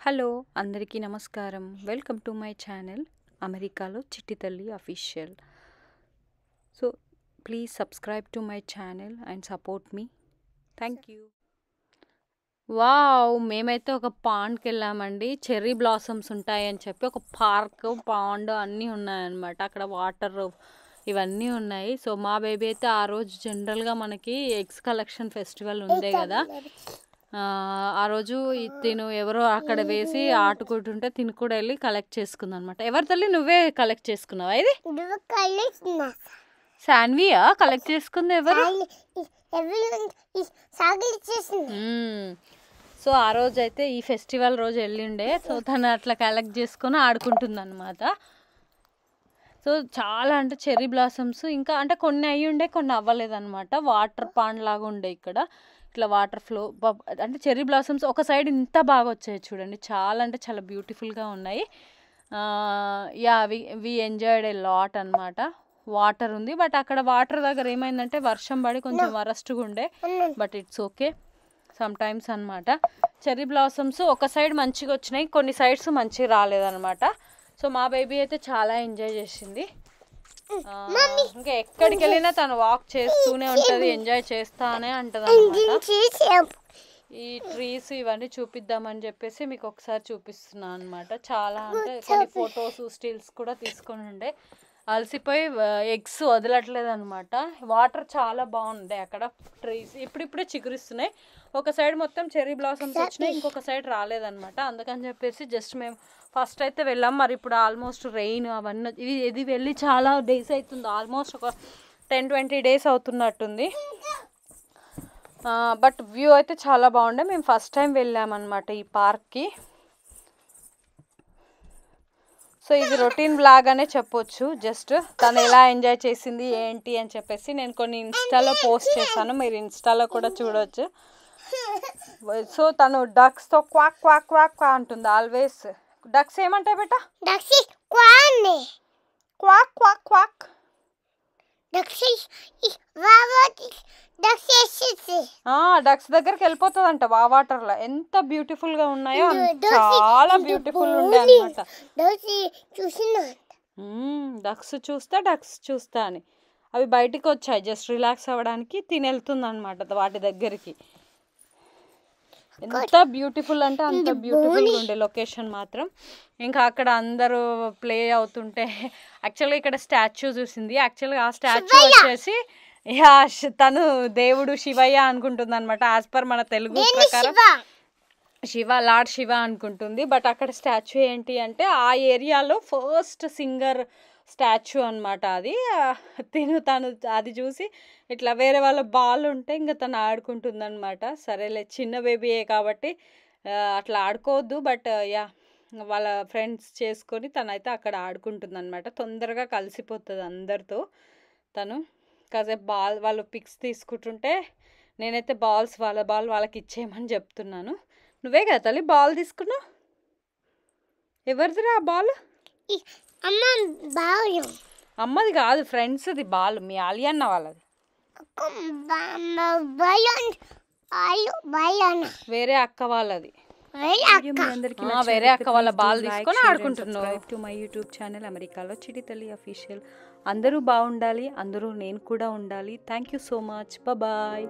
Hello అందరికీ నమస్కారం. Welcome to my channel అమెరికాలో చిట్టి తల్లి official. So please subscribe to my channel and support me. Thank you. Wow, మేమైతే ఒక పాండ్కి వెళ్ళామండి. చెర్రీ బ్లాసమ్స్ ఉంటాయని చెప్పి ఒక పార్క్, పాండ్ అన్నీ ఉన్నాయన్నమాట. అక్కడ వాటర్ ఇవన్నీ ఉన్నాయి. సో మా బేబీ అయితే ఆ రోజు జనరల్గా మనకి ఎగ్స్ కలెక్షన్ ఫెస్టివల్ ఉందే కదా, ఆ రోజు తిను ఎవరో అక్కడ వేసి ఆటుకుంటుంటే తిను కూడా వెళ్ళి కలెక్ట్ చేసుకుంది అనమాట. ఎవరి తల్లి నువ్వే కలెక్ట్ చేసుకున్నావా? ఇది శాన్వియా కలెక్ట్ చేసుకుంది? ఎవరు? సో ఆ రోజు అయితే ఈ ఫెస్టివల్ రోజు వెళ్ళిండే. సో తను అట్లా కలెక్ట్ చేసుకొని ఆడుకుంటుంది అనమాట. సో చాలా అంటే చెర్రీ బ్లాసమ్స్ ఇంకా అంటే కొన్ని అయ్యి ఉండే, కొన్ని అవ్వలేదన్నమాట. వాటర్ పాండ్ లాగా ఉండే ఇక్కడ, ఇట్లా వాటర్ ఫ్లో అంటే చెర్రీ బ్లాసమ్స్ ఒక సైడ్ ఇంత బాగా వచ్చాయి చూడండి. చాలా అంటే చాలా బ్యూటిఫుల్గా ఉన్నాయి. Yeah we enjoyed a lot అనమాట. వాటర్ ఉంది, బట్ అక్కడ వాటర్ దగ్గర ఏమైందంటే వర్షం పడి కొంచెం వరస్ట్గా ఉండే, but it's okay sometimes అనమాట. చెర్రీ బ్లాసమ్స్ ఒక సైడ్ మంచిగా వచ్చినాయి, కొన్ని సైడ్స్ మంచిగా రాలేదన్నమాట. సో మా బేబీ అయితే చాలా ఎంజాయ్ చేసింది. ఇంకా ఎక్కడికి వెళ్ళినా తను వాక్ చేస్తూనే ఉంటుంది, ఎంజాయ్ చేస్తానే ఉంటుంది అనమాట. ఈ ట్రీస్ ఇవన్నీ చూపిద్దామని చెప్పేసి మీకు ఒకసారి చూపిస్తున్నాను అనమాట. చాలా అంటే కొన్ని ఫొటోస్ స్టిల్స్ కూడా తీసుకొని ఉండే. అలసిపోయి ఎగ్స్ వదలట్లేదు అనమాట. వాటర్ చాలా బాగుంది అక్కడ. ట్రీస్ ఇప్పుడిప్పుడే చిగురిస్తున్నాయి. ఒక సైడ్ మొత్తం చెర్రీ బ్లాసమ్స్ వచ్చినాయి, ఇంకొక సైడ్ రాలేదన్నమాట. అందుకని చెప్పేసి జస్ట్ మేము ఫస్ట్ అయితే వెళ్ళాం. మరి ఇప్పుడు ఆల్మోస్ట్ రెయిన్ అవన్నీ ఇది వెళ్ళి చాలా డేస్ అవుతుంది, ఆల్మోస్ట్ ఒక 10-20 డేస్ అవుతున్నట్టుంది. బట్ వ్యూ అయితే చాలా బాగుండే. మేము ఫస్ట్ టైం వెళ్ళామన్నమాట ఈ పార్క్కి. సో ఇది రొటీన్ బ్లాగ్ అనే చెప్పొచ్చు. జస్ట్ తను ఎలా ఎంజాయ్ చేసింది ఏంటి అని చెప్పేసి నేను కొన్ని ఇన్స్టాలో పోస్ట్ చేశాను, మీరు ఇన్స్టాలో కూడా చూడవచ్చు. సో తను డక్స్తో క్వాక్ క్వాక్ క్వాక్ అంటుంది ఆల్వేస్. డక్స్ ఏమంటాయి బేటా? Quack quack quack. డక్స్ దగ్గరికి వెళ్ళిపోతుందంట ఆ వాటర్లో. ఎంత బ్యూటిఫుల్ గా ఉన్నాయో, చాలా బ్యూటిఫుల్ ఉండే అనమాట. డక్స్ చూస్తా అని అవి బయటికి వచ్చాయి జస్ట్ రిలాక్స్ అవ్వడానికి. తినెళ్తుంది అనమాట వాటి దగ్గరికి. ఎంత బ్యూటిఫుల్ అంటే అంత బ్యూటిఫుల్గా ఉండే లొకేషన్ మాత్రం. ఇంకా అక్కడ అందరూ ప్లే అవుతుంటే యాక్చువల్గా ఇక్కడ స్టాచ్యూ చూసింది. యాక్చువల్గా ఆ స్టాచ్యూ వచ్చేసి తను దేవుడు శివయ్య అనుకుంటుంది అనమాట. యాజ్ పర్ మన తెలుగు ప్రకారం లార్డ్ శివ అనుకుంటుంది. బట్ అక్కడ స్టాచ్యూ ఏంటి అంటే ఆ ఏరియాలో ఫస్ట్ సింగర్ స్టాచ్యూ అనమాట అది. తను అది చూసి ఇట్లా వేరే వాళ్ళ బాల్ ఉంటే ఇంకా తను ఆడుకుంటుంది అనమాట. సరేలే చిన్న బేబీయే కాబట్టి అట్లా ఆడుకోవద్దు, బట్ యా వాళ్ళ ఫ్రెండ్స్ చేసుకొని తనైతే అక్కడ ఆడుకుంటుంది అనమాట. తొందరగా కలిసిపోతుంది అందరితో. తను కాసేపు వాళ్ళు పిక్స్ తీసుకుంటుంటే నేనైతే వాళ్ళ బాల్ వాళ్ళకి ఇచ్చేయమని చెప్తున్నాను. నువ్వే కదా తల్లి బాల్ తీసుకున్నావు? ఎవరిదిరా ఆ బాల్? అమ్మది కాదు, ఫ్రెండ్స్ది బాల్, మీ ఆలియన్న వాళ్ళది. వేరే అక్క వాళ్ళది. వేరే అక్క వాళ్ళ బాల్ తీసుకొని ఆడుకుంటున్నావు. టు మై యూట్యూబ్ ఛానల్ అమెరికాలో చిట్టి తల్లి అఫీషియల్. అందరూ బాగుండాలి, అందరూ నేను కూడా ఉండాలి. Thank you so much. Bye.